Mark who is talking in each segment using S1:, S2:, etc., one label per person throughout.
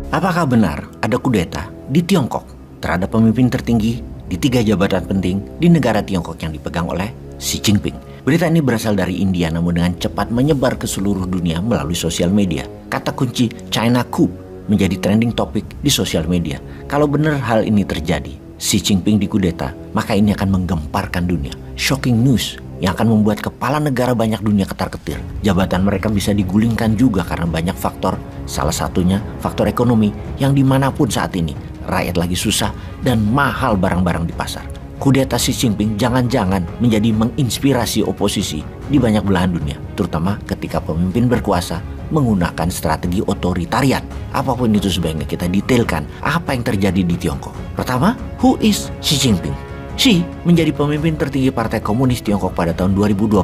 S1: Apakah benar ada kudeta di Tiongkok terhadap pemimpin tertinggi di 3 jabatan penting di negara Tiongkok yang dipegang oleh Xi Jinping? Berita ini berasal dari India namun dengan cepat menyebar ke seluruh dunia melalui sosial media. Kata kunci China coup menjadi trending topik di sosial media. Kalau benar hal ini terjadi, Xi Jinping dikudeta, maka ini akan menggemparkan dunia. Shocking news yang akan membuat kepala negara banyak dunia ketar-ketir. Jabatan mereka bisa digulingkan juga karena banyak faktor. Salah satunya faktor ekonomi yang dimanapun saat ini rakyat lagi susah dan mahal barang-barang di pasar. Kudeta Xi Jinping jangan-jangan menjadi menginspirasi oposisi di banyak belahan dunia, terutama ketika pemimpin berkuasa menggunakan strategi otoritarian. Apapun itu sebaiknya kita detailkan apa yang terjadi di Tiongkok. Pertama, who is Xi Jinping? Xi menjadi pemimpin tertinggi Partai Komunis Tiongkok pada tahun 2012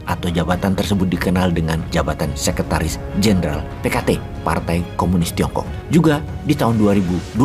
S1: atau jabatan tersebut dikenal dengan jabatan Sekretaris Jenderal PKT Partai Komunis Tiongkok. Juga di tahun 2012,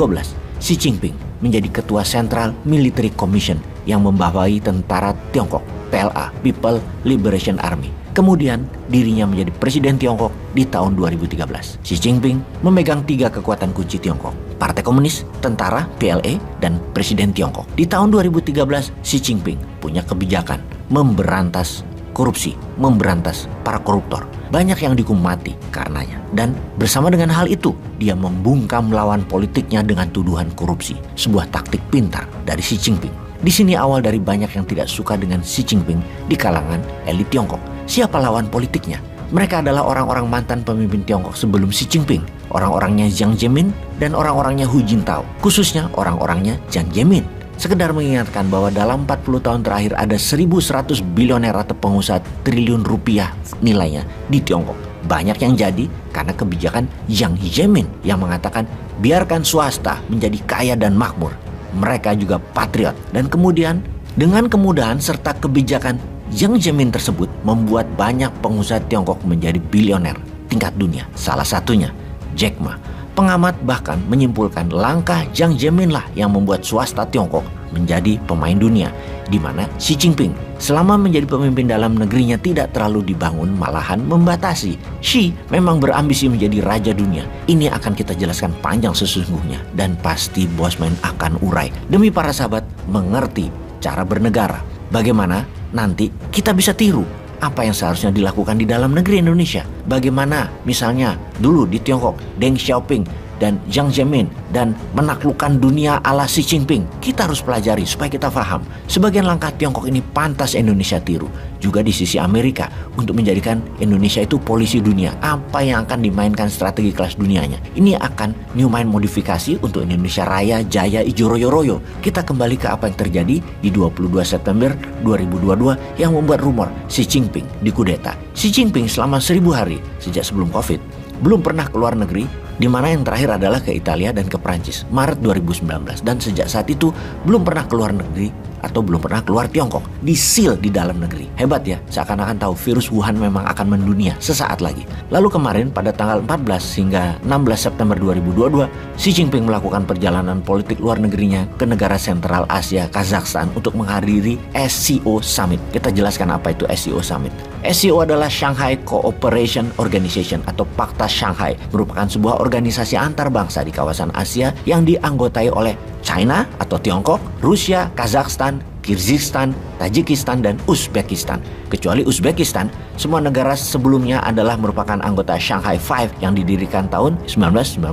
S1: Xi Jinping menjadi Ketua Central Military Commission yang membawahi tentara Tiongkok, PLA, People Liberation Army. Kemudian dirinya menjadi Presiden Tiongkok di tahun 2013. Xi Jinping memegang 3 kekuatan kunci Tiongkok: Partai Komunis, Tentara, PLA, dan Presiden Tiongkok. Di tahun 2013, Xi Jinping punya kebijakan memberantas korupsi, memberantas para koruptor. Banyak yang dihukum mati karenanya. Dan bersama dengan hal itu, dia membungkam lawan politiknya dengan tuduhan korupsi. Sebuah taktik pintar dari Xi Jinping. Di sini awal dari banyak yang tidak suka dengan Xi Jinping di kalangan elit Tiongkok. Siapa lawan politiknya? Mereka adalah orang-orang mantan pemimpin Tiongkok sebelum Xi Jinping. Orang-orangnya Jiang Zemin dan orang-orangnya Hu Jintao. Khususnya orang-orangnya Jiang Zemin. Sekedar mengingatkan bahwa dalam 40 tahun terakhir ada 1.100 bilioner atau pengusaha triliun rupiah nilainya di Tiongkok. Banyak yang jadi karena kebijakan Jiang Zemin yang mengatakan biarkan swasta menjadi kaya dan makmur. Mereka juga patriot. Dan kemudian dengan kemudahan serta kebijakan Jiang Zemin tersebut membuat banyak pengusaha Tiongkok menjadi bilioner tingkat dunia. Salah satunya Jack Ma. Pengamat bahkan menyimpulkan langkah Jiang Zemin lah yang membuat swasta Tiongkok menjadi pemain dunia, di mana Xi Jinping selama menjadi pemimpin dalam negerinya tidak terlalu dibangun, malahan membatasi. Xi memang berambisi menjadi raja dunia. Ini akan kita jelaskan panjang sesungguhnya dan pasti Bosman akan urai demi para sahabat mengerti cara bernegara. Bagaimana nanti kita bisa tiru apa yang seharusnya dilakukan di dalam negeri Indonesia. Bagaimana misalnya dulu di Tiongkok Deng Xiaoping dan Jiang Zemin dan menaklukkan dunia ala Xi Jinping. Kita harus pelajari supaya kita paham. Sebagian langkah Tiongkok ini pantas Indonesia tiru. Juga di sisi Amerika untuk menjadikan Indonesia itu polisi dunia. Apa yang akan dimainkan strategi kelas dunianya. Ini akan new mind modifikasi untuk Indonesia Raya, Jaya, Ijo Royo Royo. Kita kembali ke apa yang terjadi di 22 September 2022 yang membuat rumor Xi Jinping dikudeta. Xi Jinping selama 1000 hari sejak sebelum Covid belum pernah keluar negeri, di mana yang terakhir adalah ke Italia dan ke Prancis Maret 2019, dan sejak saat itu belum pernah keluar negeri atau belum pernah keluar Tiongkok, di-seal di dalam negeri. Hebat ya, seakan-akan tahu virus Wuhan memang akan mendunia sesaat lagi. Lalu kemarin pada tanggal 14 hingga 16 September 2022, Xi Jinping melakukan perjalanan politik luar negerinya ke negara sentral Asia, Kazakhstan, untuk menghadiri SCO Summit. Kita jelaskan apa itu SCO Summit. SCO adalah Shanghai Cooperation Organization atau Pakta Shanghai, merupakan sebuah organisasi antar bangsa di kawasan Asia yang dianggotai oleh China atau Tiongkok, Rusia, Kazakhstan, Kyrgyzstan, Tajikistan, dan Uzbekistan. Kecuali Uzbekistan, semua negara sebelumnya adalah merupakan anggota Shanghai Five yang didirikan tahun 1996.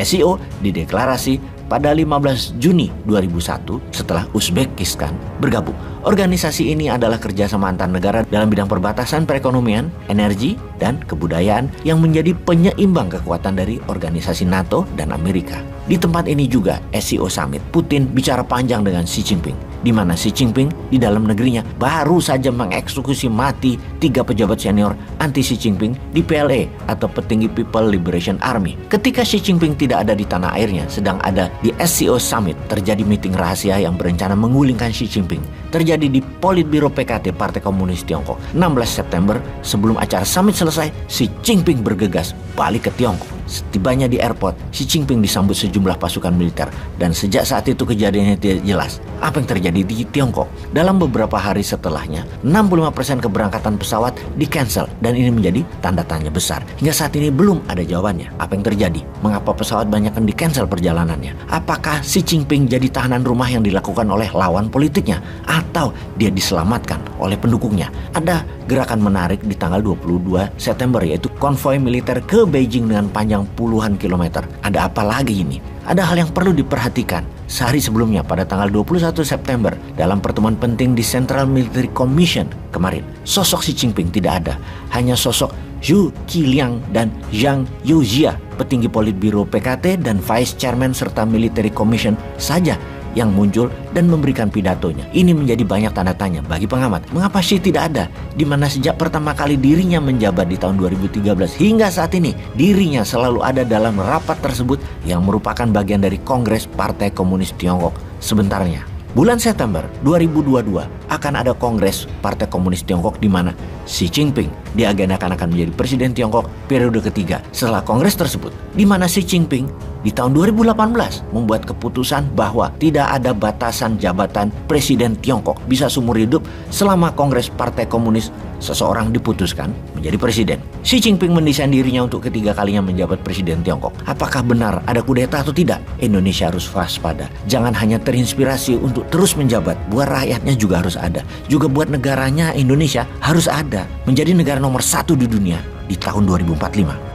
S1: SCO dideklarasi pada 15 Juni 2001 setelah Uzbekistan bergabung. Organisasi ini adalah kerjasama antar negara dalam bidang perbatasan perekonomian, energi, dan kebudayaan yang menjadi penyeimbang kekuatan dari organisasi NATO dan Amerika. Di tempat ini juga SCO Summit, Putin bicara panjang dengan Xi Jinping, di mana Xi Jinping di dalam negerinya baru saja mengeksekusi mati 3 pejabat senior anti Xi Jinping di PLA atau petinggi People Liberation Army. Ketika Xi Jinping tidak ada di tanah airnya, sedang ada di SCO Summit, terjadi meeting rahasia yang berencana menggulingkan Xi Jinping. Terjadi di Politbiro PKT Partai Komunis Tiongkok. 16 September, sebelum acara summit selesai, Xi Jinping bergegas balik ke Tiongkok. Setibanya di airport, Xi Jinping disambut sejumlah pasukan militer, dan sejak saat itu kejadiannya tidak jelas apa yang terjadi terjadi di Tiongkok. Dalam beberapa hari setelahnya, 65% keberangkatan pesawat di-cancel dan ini menjadi tanda tanya besar. Hingga saat ini belum ada jawabannya. Apa yang terjadi? Mengapa pesawat banyak yang di-cancel perjalanannya? Apakah Xi Jinping jadi tahanan rumah yang dilakukan oleh lawan politiknya? Atau dia diselamatkan oleh pendukungnya? Ada gerakan menarik di tanggal 22 September yaitu konvoi militer ke Beijing dengan panjang puluhan kilometer. Ada apa lagi ini? Ada hal yang perlu diperhatikan. Sehari sebelumnya pada tanggal 21 September dalam pertemuan penting di Central Military Commission kemarin, sosok Xi Jinping tidak ada. Hanya sosok Zhu Qiliang dan Zhang Youjia, petinggi Politbiro PKT dan Vice Chairman serta Military Commission saja yang muncul dan memberikan pidatonya. Ini menjadi banyak tanda tanya bagi pengamat. Mengapa Xi tidak ada? Di mana sejak pertama kali dirinya menjabat di tahun 2013 hingga saat ini, dirinya selalu ada dalam rapat tersebut yang merupakan bagian dari Kongres Partai Komunis Tiongkok sebentarnya. Bulan September 2022 akan ada Kongres Partai Komunis Tiongkok di mana Xi Jinping diagendakan akan menjadi Presiden Tiongkok periode ketiga. Setelah Kongres tersebut, di mana Xi Jinping di tahun 2018 membuat keputusan bahwa tidak ada batasan jabatan Presiden Tiongkok, bisa seumur hidup selama Kongres Partai Komunis seseorang diputuskan menjadi presiden. Xi Jinping mendesain dirinya untuk ketiga kalinya menjabat Presiden Tiongkok. Apakah benar ada kudeta atau tidak? Indonesia harus waspada. Jangan hanya terinspirasi untuk terus menjabat, buat rakyatnya juga harus ada. Juga buat negaranya Indonesia harus ada. Menjadi negara nomor 1 di dunia di tahun 2045.